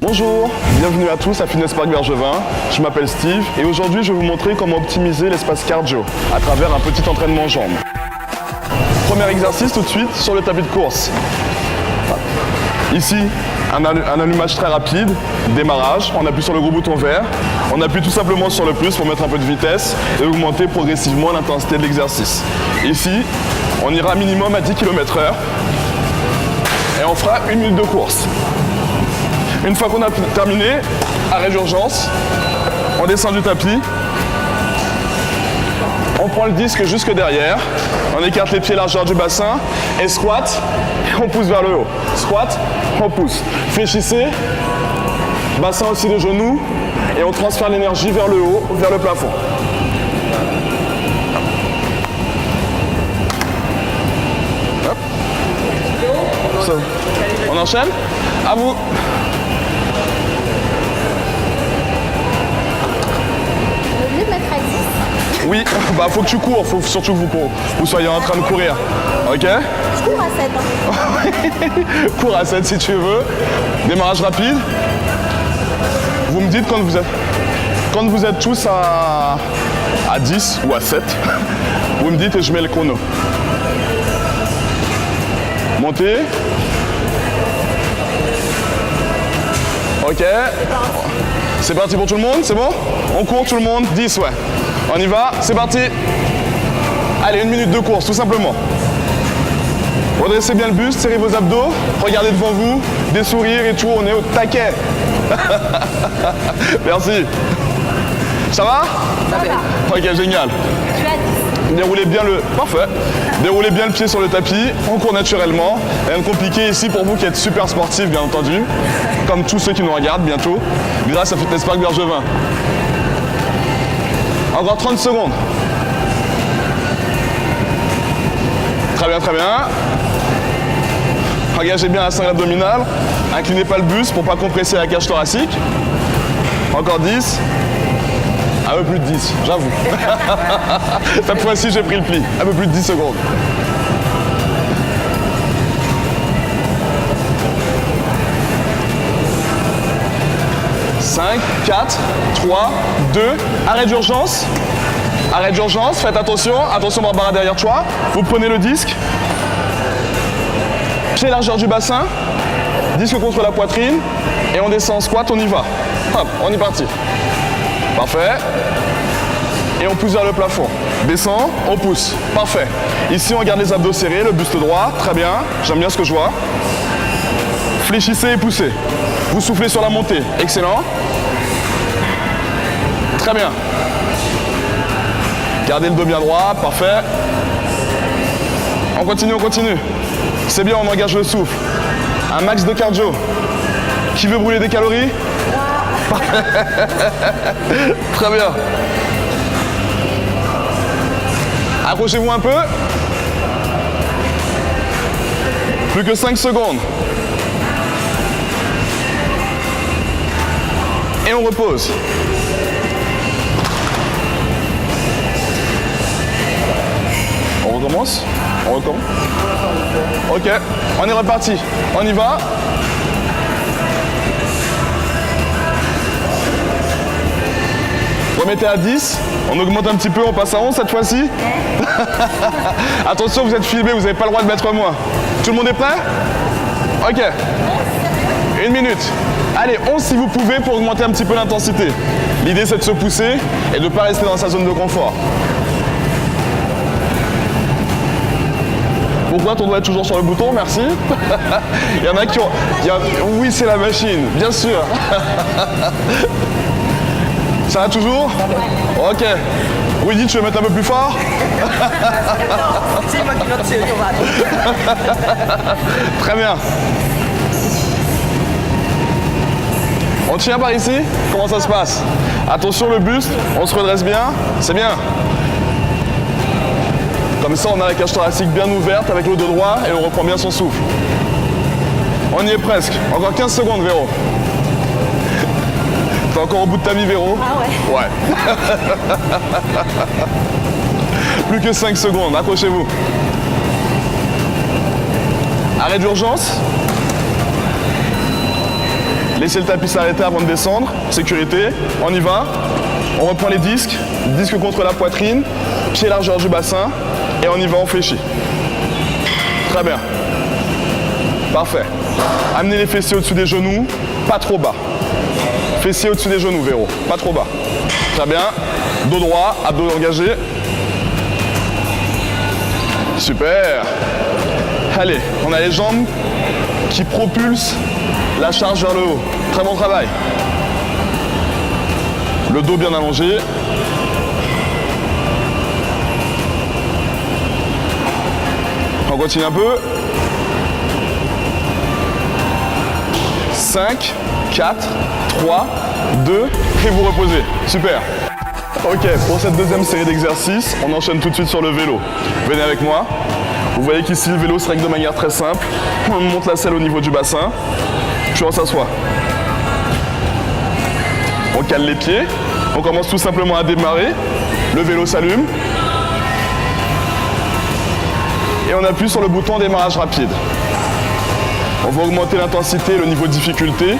Bonjour, bienvenue à tous à Fitness Park Bergevin. Je m'appelle Steve et aujourd'hui je vais vous montrer comment optimiser l'espace cardio à travers un petit entraînement jambes. Premier exercice tout de suite sur le tapis de course. Ici, un allumage très rapide, démarrage, on appuie sur le gros bouton vert, on appuie tout simplement sur le plus pour mettre un peu de vitesse et augmenter progressivement l'intensité de l'exercice. Ici, on ira minimum à 10 km/h et on fera 1 minute de course. Une fois qu'on a terminé, arrêt d'urgence, on descend du tapis, on prend le disque jusque derrière, on écarte les pieds largeur du bassin et squat, on pousse vers le haut. Squat, on pousse. Fléchissez, bassin aussi de genoux et on transfère l'énergie vers le haut, vers le plafond. Hop. Ça. On enchaîne. À vous. Oui, bah faut que tu cours, faut surtout que vous soyez en train de courir. Ok? Je cours à 7. Hein. Cours à 7 si tu veux. Démarrage rapide. Vous me dites quand vous êtes tous à 10 ou à 7, vous me dites et je mets le chrono. Montez. Ok. C'est parti pour tout le monde, c'est bon? On court tout le monde, 10, ouais. On y va, c'est parti. Allez, 1 minute de course, tout simplement. Redressez bien le buste, serrez vos abdos, regardez devant vous, des sourires et tout, on est au taquet. Merci. Ça va? Ça va. Ok, génial. Je suis à 10. Déroulez bien le... Parfait. Déroulez bien le pied sur le tapis, on court naturellement. Rien de compliqué ici pour vous qui êtes super sportifs, bien entendu. Comme tous ceux qui nous regardent bientôt, grâce à Fitness Park Bergevin. Encore 30 secondes. Très bien, très bien. Engagez bien la sangle abdominale. Inclinez pas le buste pour ne pas compresser la cage thoracique. Encore 10. Un peu plus de 10, j'avoue. Cette fois-ci, j'ai pris le pli. Un peu plus de 10 secondes. « 5, 4, 3, 2, arrêt d'urgence. Arrêt d'urgence, faites attention. Attention Barbara derrière toi. Vous prenez le disque. Pied largeur du bassin. Disque contre la poitrine. Et on descend en squat, on y va. Hop, on est parti. Parfait. Et on pousse vers le plafond. Descend, on pousse. Parfait. Ici, on garde les abdos serrés, le buste droit. Très bien. J'aime bien ce que je vois. Fléchissez et poussez. Vous soufflez sur la montée. Excellent. Très bien. Gardez le dos bien droit. Parfait. On continue, on continue. C'est bien, on engage le souffle. Un max de cardio. Qui veut brûler des calories? Très bien. Approchez-vous un peu. Plus que 5 secondes. Et on repose. On recommence? On recommence? Ok, on est reparti. On y va. Remettez à 10, on augmente un petit peu, on passe à 11 cette fois-ci. Attention, vous êtes filmé, vous n'avez pas le droit de mettre moins. Tout le monde est prêt? Ok. 1 minute. Allez, 11 si vous pouvez pour augmenter un petit peu l'intensité. L'idée c'est de se pousser et de ne pas rester dans sa zone de confort. Pourquoi ton doigt est toujours sur le bouton? Merci. Il y en a qui ont... Oui, c'est la machine, bien sûr. Ça va toujours? Ok. Rudy, tu veux mettre un peu plus fort? C'est moi qui vais tirer Très bien. On tient par ici? Comment ça se passe? Attention le buste, on se redresse bien. C'est bien. Comme ça, on a la cage thoracique bien ouverte avec le dos droit et on reprend bien son souffle. On y est presque. Encore 15 secondes, Véro. T'es encore au bout de ta vie, Véro? Ah ouais. Ouais. Plus que 5 secondes, accrochez-vous. Arrêt d'urgence. Laissez le tapis s'arrêter avant de descendre. Sécurité. On y va. On reprend les disques. Disques contre la poitrine. Pied largeur du bassin. Et on y va, on fléchit. Très bien. Parfait. Amenez les fessiers au-dessus des genoux. Pas trop bas. Fessiers au-dessus des genoux, Véro. Pas trop bas. Très bien. Dos droit, abdos engagés. Super. Allez, on a les jambes qui propulsent la charge vers le haut. Très bon travail. Le dos bien allongé. On continue un peu. 5, 4, 3, 2, et vous reposez. Super. Ok, pour cette deuxième série d'exercices, on enchaîne tout de suite sur le vélo. Venez avec moi. Vous voyez qu'ici, le vélo se règle de manière très simple. On monte la selle au niveau du bassin, puis on s'assoit. On cale les pieds. On commence tout simplement à démarrer. Le vélo s'allume. Et on appuie sur le bouton démarrage rapide. On va augmenter l'intensité et le niveau de difficulté.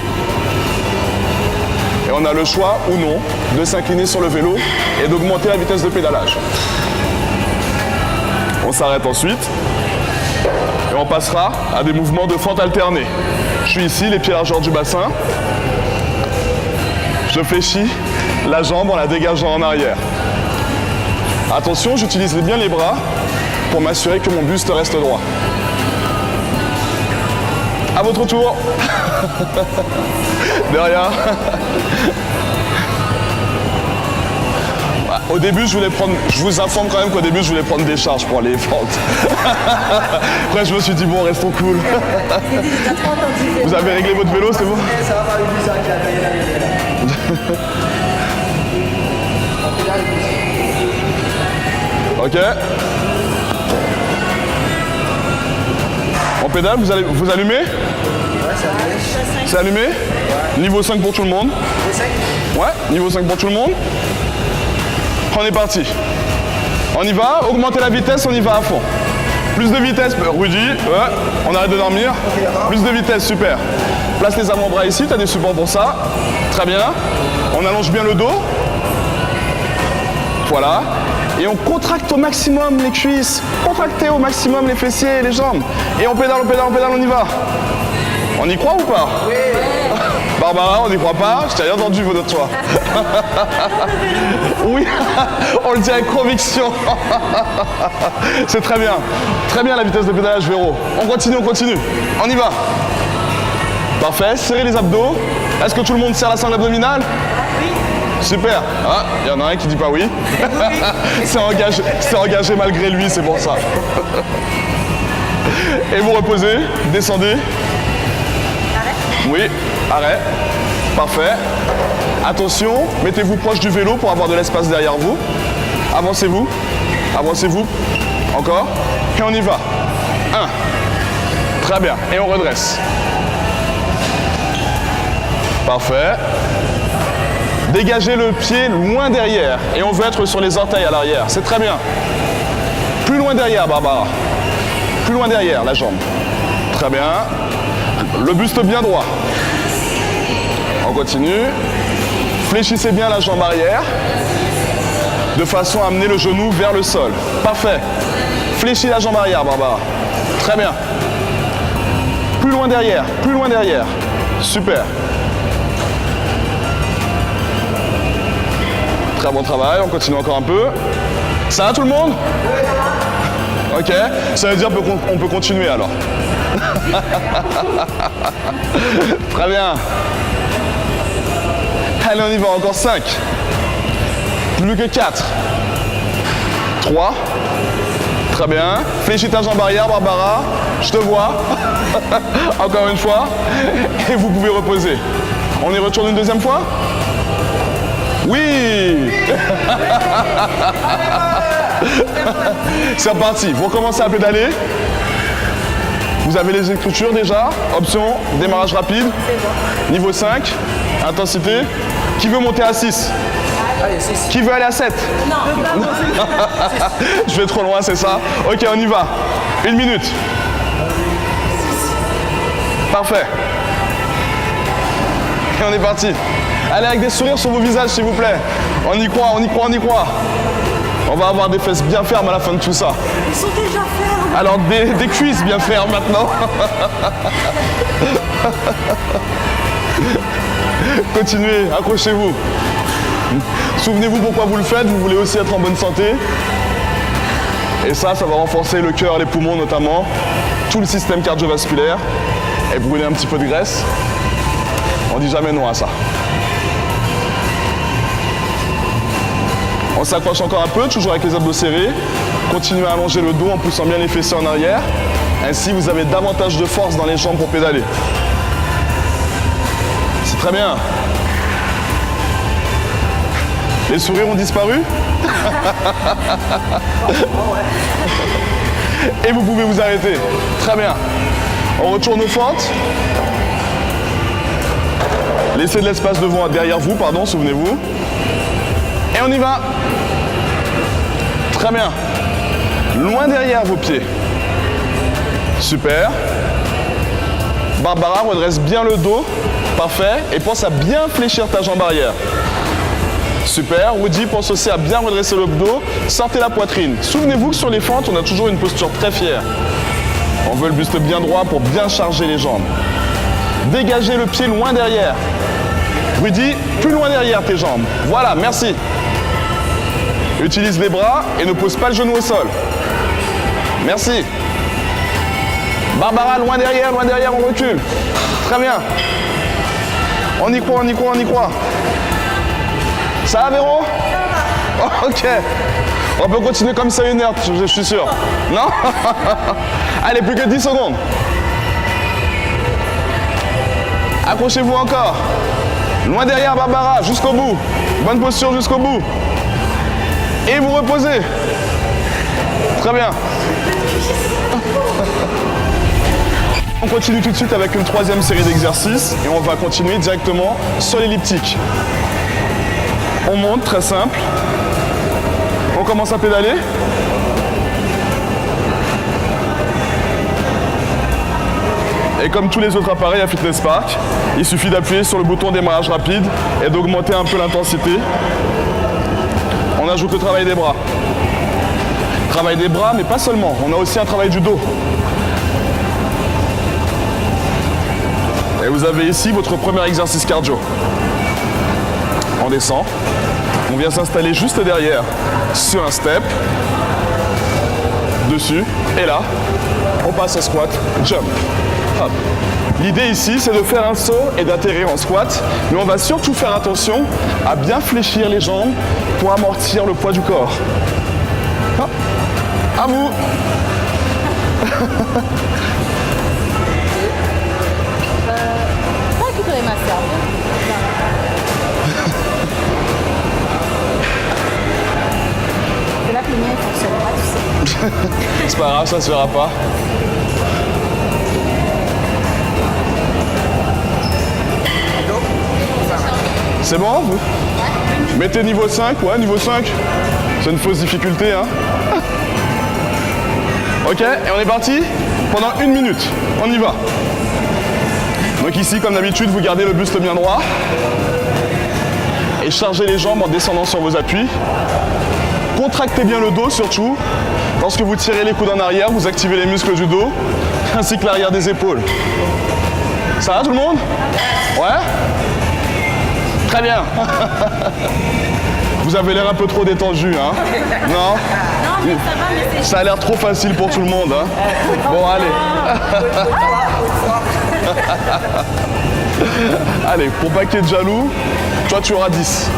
Et on a le choix ou non de s'incliner sur le vélo et d'augmenter la vitesse de pédalage. On s'arrête ensuite et on passera à des mouvements de fente alternée. Je suis ici, les pieds largeur du bassin. Je fléchis la jambe en la dégageant en arrière. Attention, j'utilise bien les bras pour m'assurer que mon buste reste droit. À votre tour. De rien. Au début, je vous informe quand même qu'au début, je voulais prendre des charges pour aller les fentes. Après, je me suis dit, bon, restons cool. Vous avez réglé votre vélo, c'est bon? Ça va pas avec ça qui a payé la Ok. On pédale, vous allumez? Ouais, ça va. C'est allumé? Ouais. Niveau 5 pour tout le monde. Ouais, niveau 5 pour tout le monde. On est parti. On y va, augmentez la vitesse, on y va à fond. Plus de vitesse, Rudy, ouais, on arrête de dormir. Plus de vitesse, super. Place les avant-bras ici, tu as des supports pour ça. Très bien. On allonge bien le dos. Voilà. Et on contracte au maximum les cuisses. Contractez au maximum les fessiers et les jambes. Et on pédale, on pédale, on pédale, on y va. On y croit ou pas? Oui. Barbara, on n'y croit pas? Je t'ai rien entendu votre toi. Oui, on le dit avec conviction. C'est très bien. Très bien la vitesse de pédalage, Véro. On continue, on continue. On y va. Parfait, serrez les abdos. Est-ce que tout le monde serre la sangle abdominale? Oui. Super. Ah, il y en a un qui dit pas oui. C'est engagé malgré lui, c'est pour ça. Et vous reposez, descendez. Oui, arrêt. Parfait. Attention, mettez-vous proche du vélo pour avoir de l'espace derrière vous. Avancez-vous. Avancez-vous. Encore. Et on y va. 1. Très bien. Et on redresse. Parfait. Dégagez le pied loin derrière. Et on veut être sur les orteils à l'arrière. C'est très bien. Plus loin derrière, Barbara. Plus loin derrière, la jambe. Très bien. Le buste bien droit. On continue. Fléchissez bien la jambe arrière de façon à amener le genou vers le sol. Parfait. Fléchis la jambe arrière, Barbara. Très bien. Plus loin derrière, plus loin derrière. Super. Très bon travail, on continue encore un peu. Ça va tout le monde? Ok, ça veut dire qu'on peut continuer alors. Très bien. Allez, on y va, encore 5. Plus que 4. 3. Très bien. Fléchis ta jambe arrière, Barbara. Je te vois. Encore une fois. Et vous pouvez reposer. On y retourne une deuxième fois? Oui. C'est reparti. Vous recommencez à pédaler. Vous avez les écritures déjà. Option, démarrage rapide. Niveau 5. Intensité. Qui veut monter à 6? Allez, 6. Qui veut aller à 7? Non. Je vais trop loin, c'est ça? Ok, on y va. 1 minute. Et on est parti. Allez, avec des sourires sur vos visages, s'il vous plaît. On y croit, on y croit, on y croit. On va avoir des fesses bien fermes à la fin de tout ça. Ils sont déjà fermes. Alors, des cuisses bien fermes maintenant. Continuez, accrochez-vous. Souvenez-vous pourquoi vous le faites, vous voulez aussi être en bonne santé. Et ça va renforcer le cœur, les poumons notamment, tout le système cardiovasculaire et brûler un petit peu de graisse. On dit jamais non à ça. On s'accroche encore un peu, toujours avec les abdos serrés. Continuez à allonger le dos en poussant bien les fessiers en arrière. Ainsi, vous avez davantage de force dans les jambes pour pédaler. C'est très bien. Les sourires ont disparu. Et vous pouvez vous arrêter. Très bien. On retourne aux fentes. Laissez de l'espace devant, derrière vous, pardon, souvenez-vous. Et on y va. Très bien. Loin derrière vos pieds. Super. Barbara, redresse bien le dos. Parfait. Et pense à bien fléchir ta jambe arrière. Super. Woody, pense aussi à bien redresser le dos. Sortez la poitrine. Souvenez-vous que sur les fentes, on a toujours une posture très fière. On veut le buste bien droit pour bien charger les jambes. Dégagez le pied loin derrière. Woody, plus loin derrière tes jambes. Voilà, merci. Utilise les bras et ne pose pas le genou au sol. Merci. Barbara, loin derrière, on recule. Très bien. On y croit, on y croit, on y croit. Ça va, Véro? Ok. On peut continuer comme ça 1 heure, je suis sûr. Non? Allez, plus que 10 secondes. Accrochez-vous encore. Loin derrière, Barbara, jusqu'au bout. Bonne posture jusqu'au bout. Et vous reposez. Très bien. On continue tout de suite avec une 3e série d'exercices et on va continuer directement sur l'elliptique. On monte, très simple. On commence à pédaler. Et comme tous les autres appareils à Fitness Park, il suffit d'appuyer sur le bouton démarrage rapide et d'augmenter un peu l'intensité. On ajoute le travail des bras. Travail des bras, mais pas seulement. On a aussi un travail du dos. Et vous avez ici votre premier exercice cardio. On descend. On vient s'installer juste derrière sur un step. Dessus. Et là, on passe au squat, jump. Hop. L'idée ici, c'est de faire un saut et d'atterrir en squat. Mais on va surtout faire attention à bien fléchir les jambes pour amortir le poids du corps. Hop. À vous. Récupérer ma serviette. C'est là que le mien ne fonctionne pas, tu sais. C'est pas grave, ça se verra pas. C'est bon, vous? Mettez niveau 5, ouais, niveau 5. C'est une fausse difficulté, hein. Ok, et on est parti pendant 1 minute. On y va. Donc ici, comme d'habitude, vous gardez le buste bien droit. Et chargez les jambes en descendant sur vos appuis. Contractez bien le dos surtout. Lorsque vous tirez les coudes en arrière, vous activez les muscles du dos, ainsi que l'arrière des épaules. Ça va tout le monde? Ouais? Très bien. Vous avez l'air un peu trop détendu, hein? Non? Non, mais ça va, mais c'est... Ça a l'air trop facile pour tout le monde, hein? Bon, allez. Allez, pour pas qu'il y ait de jaloux, toi tu auras 10.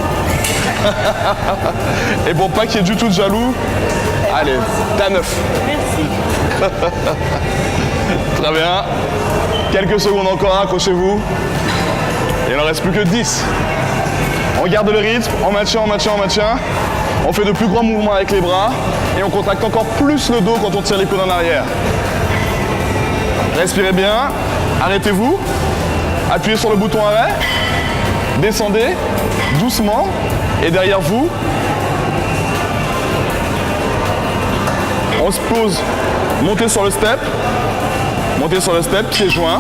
Et pour pas qu'il y ait du tout de jaloux, allez, t'as 9. Merci. Très bien. Quelques secondes encore, accrochez-vous. Il n'en reste plus que 10. On garde le rythme, on maintient, on maintient, on maintient. On fait de plus grands mouvements avec les bras et on contracte encore plus le dos quand on tire les coudes en arrière. Respirez bien, arrêtez-vous, appuyez sur le bouton arrêt, descendez doucement et derrière vous, on se pose, montez sur le step, Montez sur le step, pieds joints.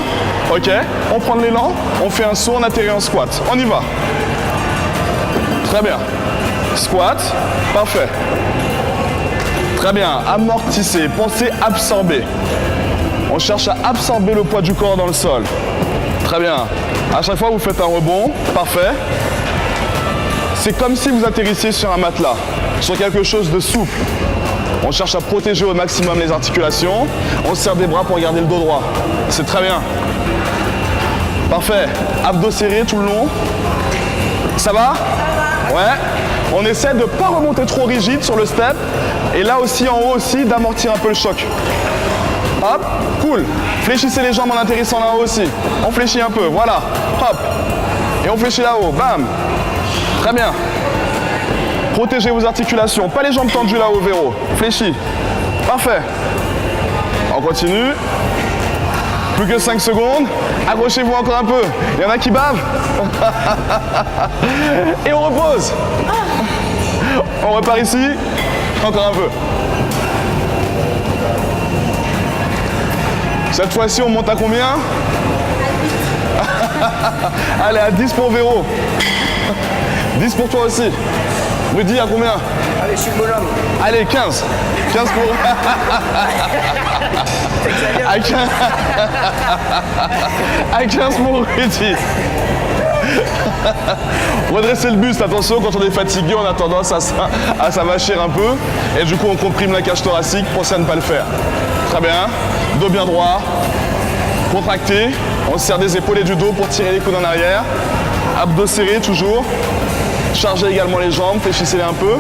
Ok, on prend de l'élan, on fait un saut, on atterrit en squat. On y va. Très bien. Squat, parfait. Très bien, amortissez, pensez absorber. On cherche à absorber le poids du corps dans le sol. Très bien. À chaque fois, vous faites un rebond, parfait. C'est comme si vous atterrissiez sur un matelas, sur quelque chose de souple. On cherche à protéger au maximum les articulations. On serre des bras pour garder le dos droit. C'est très bien. Parfait. Abdos serrés tout le long. Ça va? Ouais. On essaie de ne pas remonter trop rigide sur le step. Et là aussi, en haut aussi, d'amortir un peu le choc. Hop, cool. Fléchissez les jambes en atterrissant là-haut aussi. On fléchit un peu, voilà. Hop. Et on fléchit là-haut, bam. Très bien. Protégez vos articulations. Pas les jambes tendues là-haut, Véro. Fléchis. Parfait. On continue. Plus que 5 secondes. Accrochez-vous encore un peu. Il y en a qui bavent. Et on repose. On repart ici. Encore un peu. Cette fois-ci, on monte à combien? Allez, à 10 pour Véro. 10 pour toi aussi. Rudy, à combien? Allez, je suis le bonhomme. Allez, 15. 15 pour... à 15 pour Rudy. Redressez le buste, attention, quand on est fatigué, on a tendance à s'avachir un peu. Et du coup, on comprime la cage thoracique, pensez à ne pas le faire. Très bien. Dos bien droit. Contracté. On serre des épaules et du dos pour tirer les coudes en arrière. Abdos serrés, toujours. Chargez également les jambes, fléchissez-les un peu.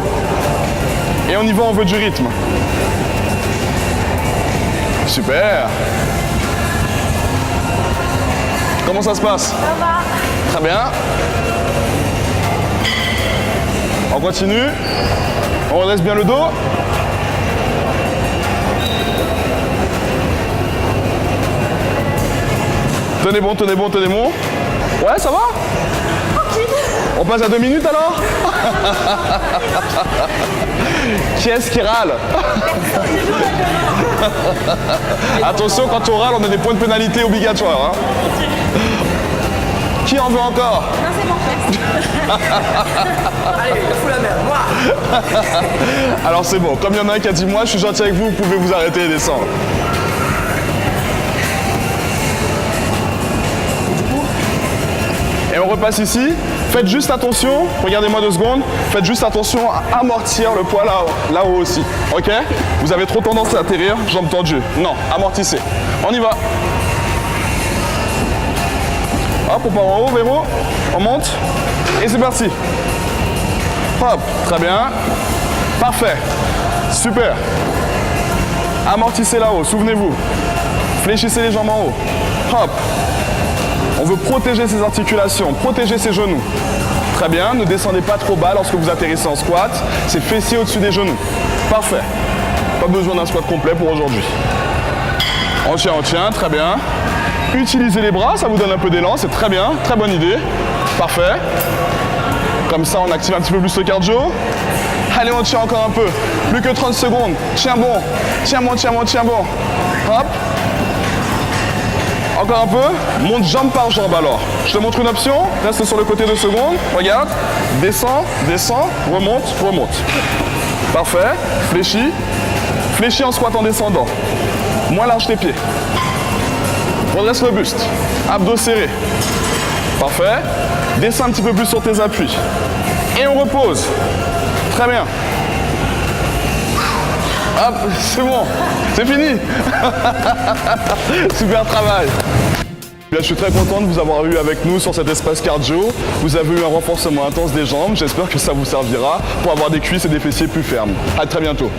Et on y va, on veut du rythme. Super. Comment ça se passe? Ça va. Très bien. On continue. On redresse bien le dos. Tenez bon, tenez bon, tenez bon. Ouais, ça va? On passe à 2 minutes alors? Qui est-ce qui râle? Attention, quand on râle, on a des points de pénalité obligatoires. Hein. Qui en veut encore? Non, c'est bon, merci. Allez, fous la merde, moi. Alors c'est bon, comme il y en a un qui a dit moi, je suis gentil avec vous, vous pouvez vous arrêter et descendre. Et on repasse ici. Faites juste attention, regardez-moi 2 secondes, faites juste attention à amortir le poids là-haut aussi. Ok? Vous avez trop tendance à atterrir, jambes tendues. Non, amortissez. On y va. Hop, on part en haut, Véro. On monte. Et c'est parti. Hop, très bien. Parfait. Super. Amortissez là-haut, souvenez-vous. Fléchissez les jambes en haut. Hop. On veut protéger ses articulations, protéger ses genoux. Très bien, ne descendez pas trop bas lorsque vous atterrissez en squat. C'est fessier au-dessus des genoux. Parfait. Pas besoin d'un squat complet pour aujourd'hui. On tient, très bien. Utilisez les bras, ça vous donne un peu d'élan, c'est très bien, très bonne idée. Parfait. Comme ça, on active un petit peu plus le cardio. Allez, on tient encore un peu. Plus que 30 secondes. Tiens bon, tiens bon, tiens bon, tiens bon. Hop. Encore un peu, monte jambe par jambe alors. Je te montre une option, reste sur le côté 2 secondes, regarde, descends, descends, remonte, remonte. Parfait, fléchis, fléchis en squat en descendant. Moins large tes pieds. Redresse le buste, abdos serrés. Parfait, descends un petit peu plus sur tes appuis. Et on repose. Très bien. Hop, c'est bon, c'est fini. Super travail. Bien, je suis très content de vous avoir eu avec nous sur cet espace cardio. Vous avez eu un renforcement intense des jambes. J'espère que ça vous servira pour avoir des cuisses et des fessiers plus fermes. À très bientôt.